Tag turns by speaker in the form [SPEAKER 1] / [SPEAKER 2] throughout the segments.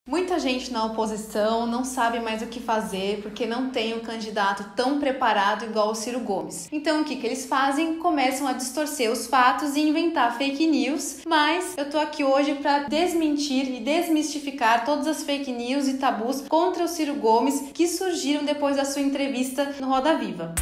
[SPEAKER 1] Muita gente na oposição não sabe mais o que fazer porque não tem um candidato tão preparado igual o Ciro Gomes. Então o que eles fazem? Começam a distorcer os fatos e inventar fake news, mas eu tô aqui hoje para desmentir e desmistificar todas as fake news e tabus contra o Ciro Gomes que surgiram depois da sua entrevista no Roda Viva.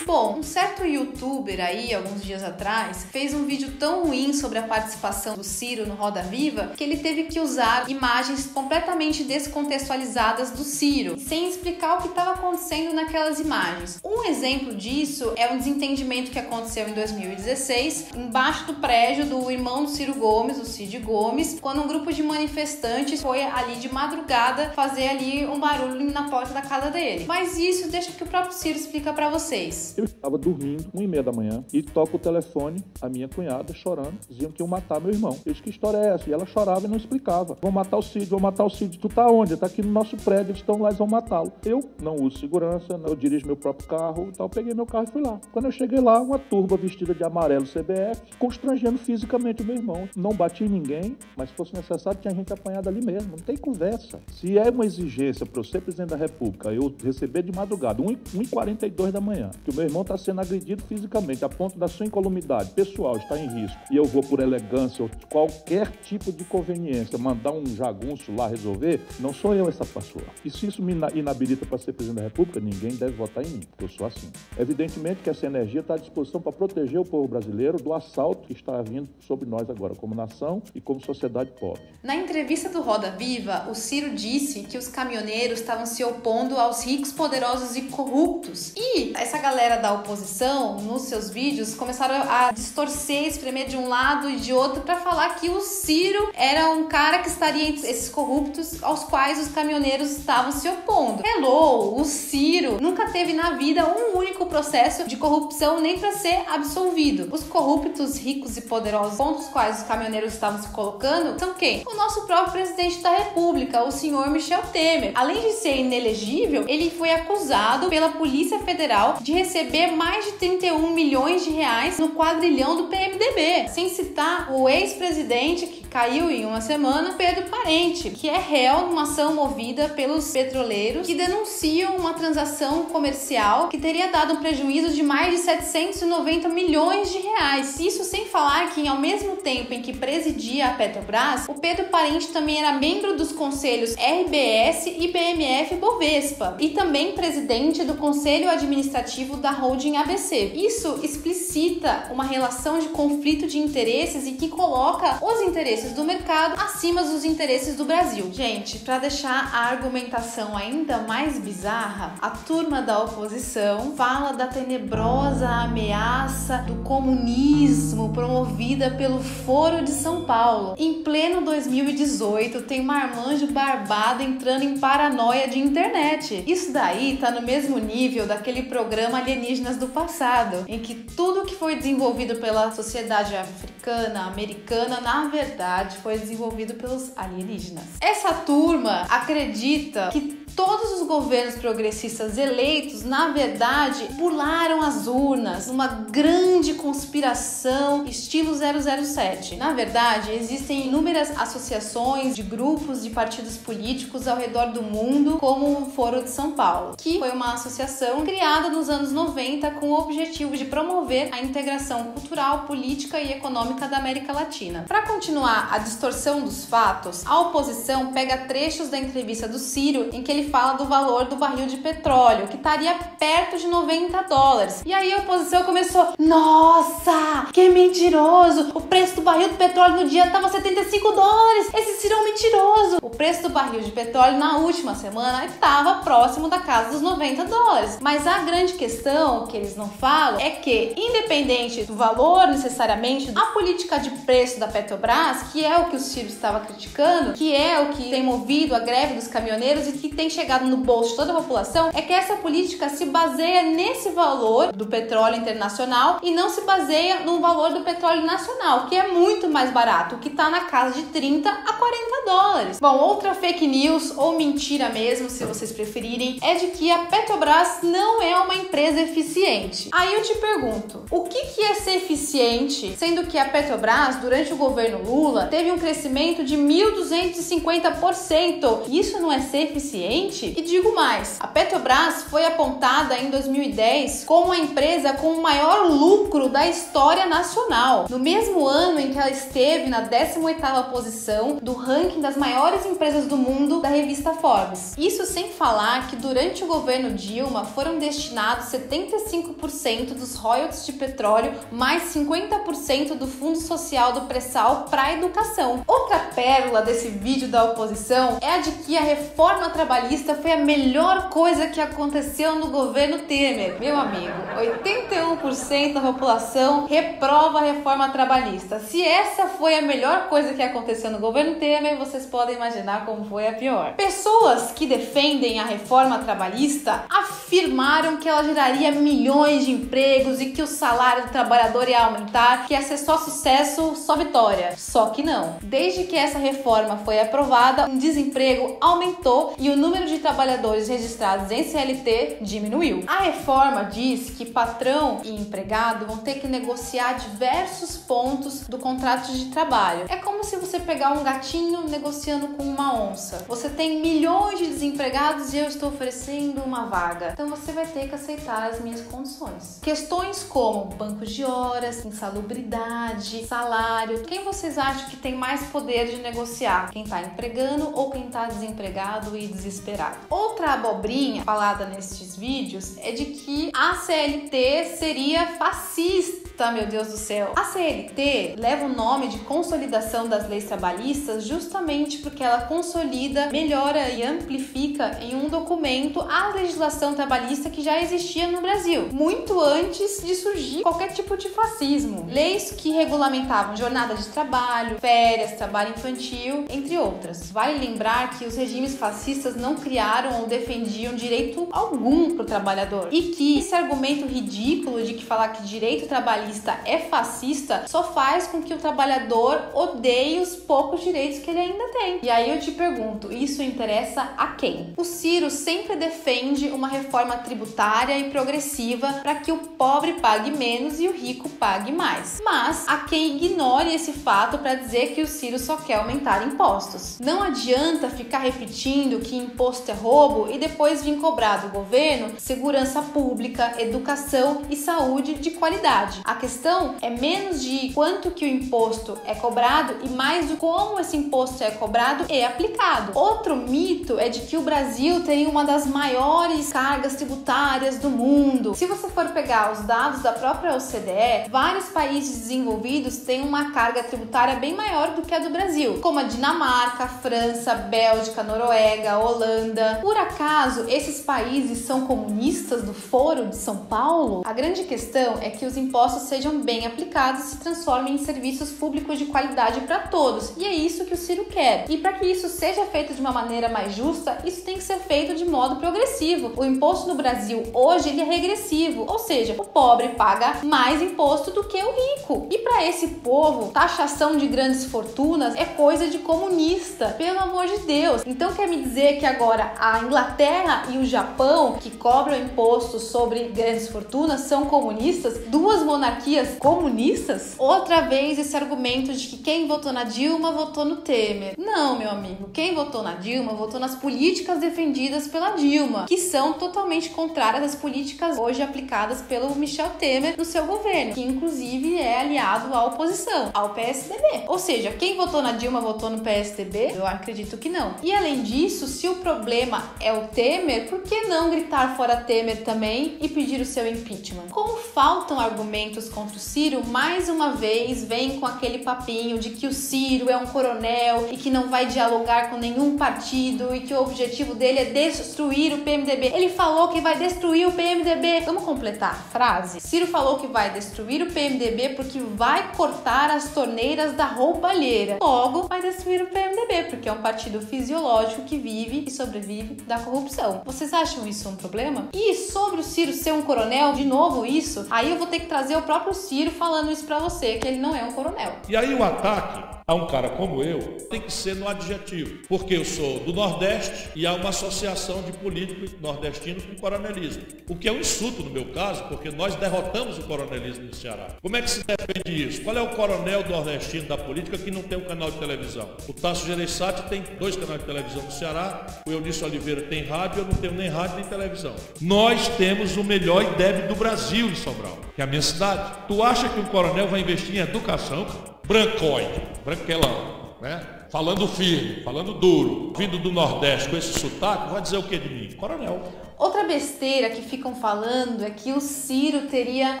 [SPEAKER 1] Bom, um certo youtuber aí, alguns dias atrás, fez um vídeo tão ruim sobre a participação do Ciro no Roda Viva que ele teve que usar imagens completamente descontextualizadas do Ciro, sem explicar o que estava acontecendo naquelas imagens. Um exemplo disso é um desentendimento que aconteceu em 2016, embaixo do prédio do irmão do Ciro Gomes, o Cid Gomes, quando um grupo de manifestantes foi ali de madrugada fazer ali um barulho na porta da casa dele. Mas isso deixa que o próprio Ciro explica pra vocês.
[SPEAKER 2] Eu estava dormindo, 1h30 da manhã, e toca o telefone, a minha cunhada chorando, diziam que iam matar meu irmão. Eu disse, que história é essa? E ela chorava e não explicava. Vão matar o Cid, vão matar o Cid. Tu tá onde? Tá aqui no nosso prédio, eles estão lá, eles vão matá-lo. Eu não uso segurança, eu dirijo meu próprio carro e tal. Peguei meu carro e fui lá. Quando eu cheguei lá, uma turba vestida de amarelo CBF, constrangendo fisicamente o meu irmão. Não bati em ninguém, mas se fosse necessário, tinha gente apanhada ali mesmo. Não tem conversa. Se é uma exigência para eu ser presidente da República, eu receber de madrugada, 1h42 da manhã, que o meu irmão está sendo agredido fisicamente, a ponto da sua incolumidade pessoal estar em risco, e eu vou por elegância ou qualquer tipo de conveniência mandar um jagunço lá resolver, não sou eu essa pessoa. E se isso me inabilita para ser presidente da República, ninguém deve votar em mim, porque eu sou assim. Evidentemente que essa energia está à disposição para proteger o povo brasileiro do assalto que está vindo sobre nós agora, como nação e como sociedade pobre.
[SPEAKER 1] Na entrevista do Roda Viva, o Ciro disse que os caminhoneiros estavam se opondo aos ricos, poderosos e corruptos. E essa galera da oposição, nos seus vídeos, começaram a distorcer, espremer de um lado e de outro para falar que o Ciro era um cara que estaria entre esses corruptos aos quais os caminhoneiros estavam se opondo. Hello, o Ciro nunca teve na vida um único processo de corrupção nem para ser absolvido. Os corruptos, ricos e poderosos contra os quais os caminhoneiros estavam se colocando são quem? O nosso próprio presidente da República, o senhor Michel Temer. Além de ser inelegível, ele foi acusado pela Polícia Federal de receber mais de 31 milhões de reais no quadrilhão do PMDB. Sem citar o ex-presidente que caiu em uma semana, Pedro Parente, que é réu numa ação movida pelos petroleiros que denunciam uma transação comercial que teria dado um prejuízo de mais de 790 milhões de reais. Isso sem falar que, ao mesmo tempo em que presidia a Petrobras, o Pedro Parente também era membro dos conselhos RBS e BMF Bovespa e também presidente do Conselho Administrativo da Holding ABC. Isso explicita uma relação de conflito de interesses e que coloca os interesses do mercado acima dos interesses do Brasil. Gente, para deixar a argumentação ainda mais bizarra, a turma da oposição fala da tenebrosa ameaça do comunismo promovida pelo Foro de São Paulo. Em pleno 2018, tem marmanjo barbado entrando em paranoia de internet. Isso daí tá no mesmo nível daquele programa Alienígenas do passado, em que tudo que foi desenvolvido pela sociedade africana, americana, na verdade, foi desenvolvido pelos alienígenas. Essa turma acredita que todos os governos progressistas eleitos, na verdade, burlaram as urnas numa grande conspiração estilo 007. Na verdade, existem inúmeras associações de grupos de partidos políticos ao redor do mundo, como o Foro de São Paulo, que foi uma associação criada nos anos 90 com o objetivo de promover a integração cultural, política e econômica da América Latina. Para continuar a distorção dos fatos, a oposição pega trechos da entrevista do Ciro em que ele fala do valor do barril de petróleo, que estaria perto de $90. E aí a oposição começou, nossa, que mentiroso, o preço do barril de petróleo no dia estava $75, esse Ciro é um mentiroso. O preço do barril de petróleo na última semana estava próximo da casa dos $90. Mas a grande questão que eles não falam é que, independente do valor necessariamente, a política de preço da Petrobras, que é o que o Ciro estava criticando, que é o que tem movido a greve dos caminhoneiros e que tem chegado no bolso de toda a população é que essa política se baseia nesse valor do petróleo internacional e não se baseia no valor do petróleo nacional, que é muito mais barato, que está na casa de 30 a 40 dólares. Bom, outra fake news, ou mentira mesmo, se vocês preferirem, é de que a Petrobras não é uma empresa eficiente. Aí eu te pergunto, o que é ser eficiente, sendo que a Petrobras, durante o governo Lula, teve um crescimento de 1.250%? Isso não é ser eficiente? E digo mais, a Petrobras foi apontada em 2010 como a empresa com o maior lucro da história nacional. No mesmo ano em que ela esteve na 18ª posição do ranking das maiores empresas do mundo da revista Forbes. Isso sem falar que durante o governo Dilma foram destinados 75% dos royalties de petróleo mais 50% do fundo social do pré-sal para a educação. Outra pérola desse vídeo da oposição é a de que a reforma trabalhista foi a melhor coisa que aconteceu no governo Temer. Meu amigo, 81% da população reprova a reforma trabalhista. Se essa foi a melhor coisa que aconteceu no governo Temer, vocês podem imaginar como foi a pior. Pessoas que defendem a reforma trabalhista afirmaram que ela geraria milhões de empregos e que o salário do trabalhador ia aumentar, que ia ser só sucesso, só vitória. Só que não. Desde que essa reforma foi aprovada, o desemprego aumentou e o número de trabalhadores registrados em CLT diminuiu. A reforma diz que patrão e empregado vão ter que negociar diversos pontos do contrato de trabalho. É como se você pegar um gatinho negociando com uma onça. Você tem milhões de desempregados e eu estou oferecendo uma vaga. Então você vai ter que aceitar as minhas condições. Questões como bancos de horas, insalubridade, salário. Quem vocês acham que tem mais poder de negociar? Quem está empregando ou quem está desempregado e desesperado? Outra abobrinha falada nestes vídeos é de que a CLT seria fascista. Meu Deus do céu. A CLT leva o nome de Consolidação das Leis Trabalhistas justamente porque ela consolida, melhora e amplifica em um documento a legislação trabalhista que já existia no Brasil, muito antes de surgir qualquer tipo de fascismo. Leis que regulamentavam jornada de trabalho, férias, trabalho infantil, entre outras. Vale lembrar que os regimes fascistas não criaram ou defendiam direito algum para o trabalhador e que esse argumento ridículo de que falar que direito trabalhista é fascista só faz com que o trabalhador odeie os poucos direitos que ele ainda tem. E aí eu te pergunto, isso interessa a quem? O Ciro sempre defende uma reforma tributária e progressiva para que o pobre pague menos e o rico pague mais. Mas há quem ignore esse fato para dizer que o Ciro só quer aumentar impostos. Não adianta ficar repetindo que imposto é roubo e depois vir cobrar do governo segurança pública, educação e saúde de qualidade. A questão é menos de quanto que o imposto é cobrado e mais de como esse imposto é cobrado e aplicado. Outro mito é de que o Brasil tem uma das maiores cargas tributárias do mundo. Se você for pegar os dados da própria OCDE, vários países desenvolvidos têm uma carga tributária bem maior do que a do Brasil, como a Dinamarca, França, Bélgica, Noruega, Holanda. Por acaso, esses países são comunistas do Foro de São Paulo? A grande questão é que os impostos sejam bem aplicados e se transformem em serviços públicos de qualidade para todos. E é isso que o Ciro quer. E para que isso seja feito de uma maneira mais justa, isso tem que ser feito de modo progressivo. O imposto no Brasil hoje ele é regressivo, ou seja, o pobre paga mais imposto do que o rico. E para esse povo, taxação de grandes fortunas é coisa de comunista, pelo amor de Deus. Então quer me dizer que agora a Inglaterra e o Japão, que cobram imposto sobre grandes fortunas, são comunistas? Duas monarquias comunistas? Outra vez esse argumento de que quem votou na Dilma votou no Temer. Não, meu amigo, quem votou na Dilma votou nas políticas defendidas pela Dilma, que são totalmente contrárias às políticas hoje aplicadas pelo Michel Temer no seu governo, que inclusive é aliado à oposição, ao PSDB. Ou seja, quem votou na Dilma votou no PSDB? Eu acredito que não. E além disso, se o problema é o Temer, por que não gritar fora Temer também e pedir o seu impeachment? Como faltam argumentos news contra o Ciro, mais uma vez vem com aquele papinho de que o Ciro é um coronel e que não vai dialogar com nenhum partido e que o objetivo dele é destruir o PMDB. Ele falou que vai destruir o PMDB. Vamos completar a frase? Ciro falou que vai destruir o PMDB porque vai cortar as torneiras da roubalheira. Logo, vai destruir o PMDB, porque é um partido fisiológico que vive e sobrevive da corrupção. Vocês acham isso um problema? E sobre o Ciro ser um coronel, de novo isso, aí eu vou ter que trazer o próprio Ciro falando isso pra você, que ele não é um coronel.
[SPEAKER 3] E aí o ataque a um cara como eu tem que ser no adjetivo, porque eu sou do Nordeste e há uma associação de políticos nordestinos com coronelismo, o que é um insulto no meu caso, porque nós derrotamos o coronelismo no Ceará. Como é que se defende isso? Qual é o coronel nordestino da política que não tem um canal de televisão? O Tasso Gereissati tem 2 canais de televisão no Ceará, o Eunício Oliveira tem rádio, eu não tenho nem rádio nem televisão. Nós temos o melhor IDEB do Brasil em Sobral, que é a minha cidade. Tu acha que um coronel vai investir em educação, cara? Brancóide, branquelão, né? Falando firme, falando duro, vindo do Nordeste com esse sotaque, vai dizer o que de mim? Coronel.
[SPEAKER 1] Outra besteira que ficam falando é que o Ciro teria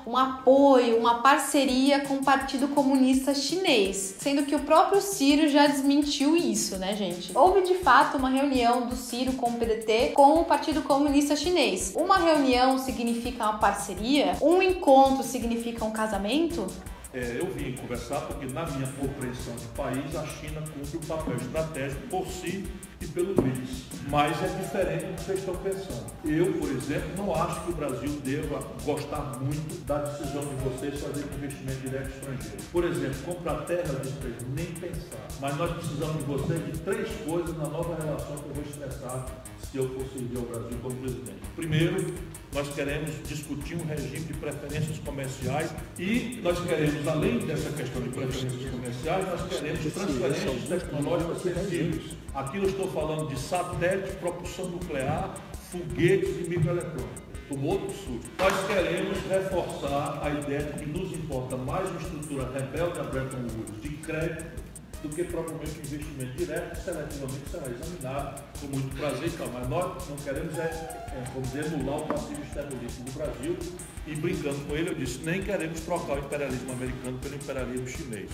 [SPEAKER 1] um apoio, uma parceria com o Partido Comunista Chinês, sendo que o próprio Ciro já desmentiu isso, né, gente? Houve de fato uma reunião do Ciro com o PDT com o Partido Comunista Chinês. Uma reunião significa uma parceria? Um encontro significa um casamento?
[SPEAKER 2] Eu vim conversar porque, na minha compreensão de país, a China cumpre um papel estratégico por si e pelo BRICS. Mas é diferente do que vocês estão pensando. Eu, por exemplo, não acho que o Brasil deva gostar muito da decisão de vocês fazer investimento direto estrangeiro. Por exemplo, comprar terra de estrangeiro, nem pensar. Mas nós precisamos de vocês de 3 coisas na nova relação que eu vou expressar se eu for servir ao Brasil como presidente. Primeiro, nós queremos discutir um regime de preferências comerciais e nós queremos, além dessa questão de preferências comerciais, nós queremos transferências tecnológicas sensíveis. Aqui eu estou falando de satélite, propulsão nuclear, foguetes e microeletrônica. Como outro sul. Nós queremos reforçar a ideia de que nos importa mais uma estrutura rebelde a Bretton Woods de crédito do que propriamente o investimento direto, que seletivamente será examinado com muito prazer e tal. Mas nós não queremos vamos dizer, anular o passivo externo do Brasil. E brincando com ele, eu disse, nem queremos trocar o imperialismo americano pelo imperialismo chinês.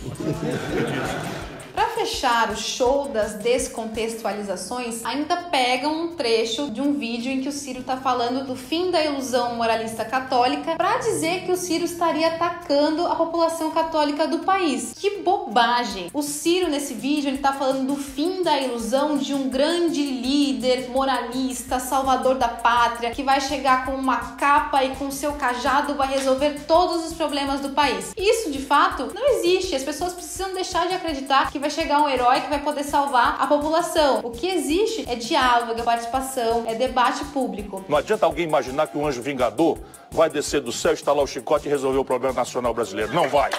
[SPEAKER 1] Para fechar o show das descontextualizações, ainda pegam um trecho de um vídeo em que o Ciro está falando do fim da ilusão moralista católica para dizer que o Ciro estaria atacando a população católica do país. Que bobagem! O Ciro, nesse vídeo, ele está falando do fim da ilusão de um grande líder moralista, salvador da pátria, que vai chegar com uma capa e com seu cajado vai resolver todos os problemas do país. Isso, de fato, não existe. As pessoas precisam deixar de acreditar que vai chegar um herói que vai poder salvar a população. O que existe é diálogo, é participação, é debate público.
[SPEAKER 3] Não adianta alguém imaginar que um anjo vingador vai descer do céu, estalar o chicote e resolver o problema nacional brasileiro. Não vai!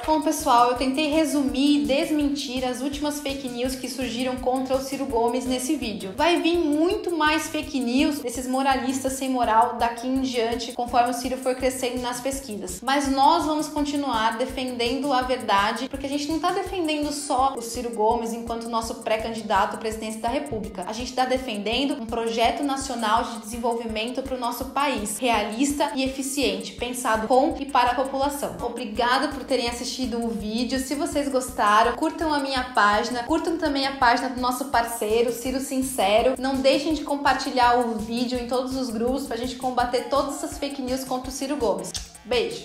[SPEAKER 1] Bom, pessoal, eu tentei resumir e desmentir as últimas fake news que surgiram contra o Ciro Gomes nesse vídeo. Vai vir muito mais fake news desses moralistas sem moral daqui em diante, conforme o Ciro for crescendo nas pesquisas. Mas nós vamos continuar defendendo a verdade, porque a gente não está defendendo só o Ciro Gomes enquanto nosso pré-candidato à presidência da República. A gente está defendendo um projeto nacional de desenvolvimento para o nosso país, realista e eficiente, pensado com e para a população. Obrigada por terem assistido o vídeo. Se vocês gostaram, curtam a minha página, curtam também a página do nosso parceiro, Ciro Sincero. Não deixem de compartilhar o vídeo em todos os grupos pra gente combater todas essas fake news contra o Ciro Gomes. Beijo!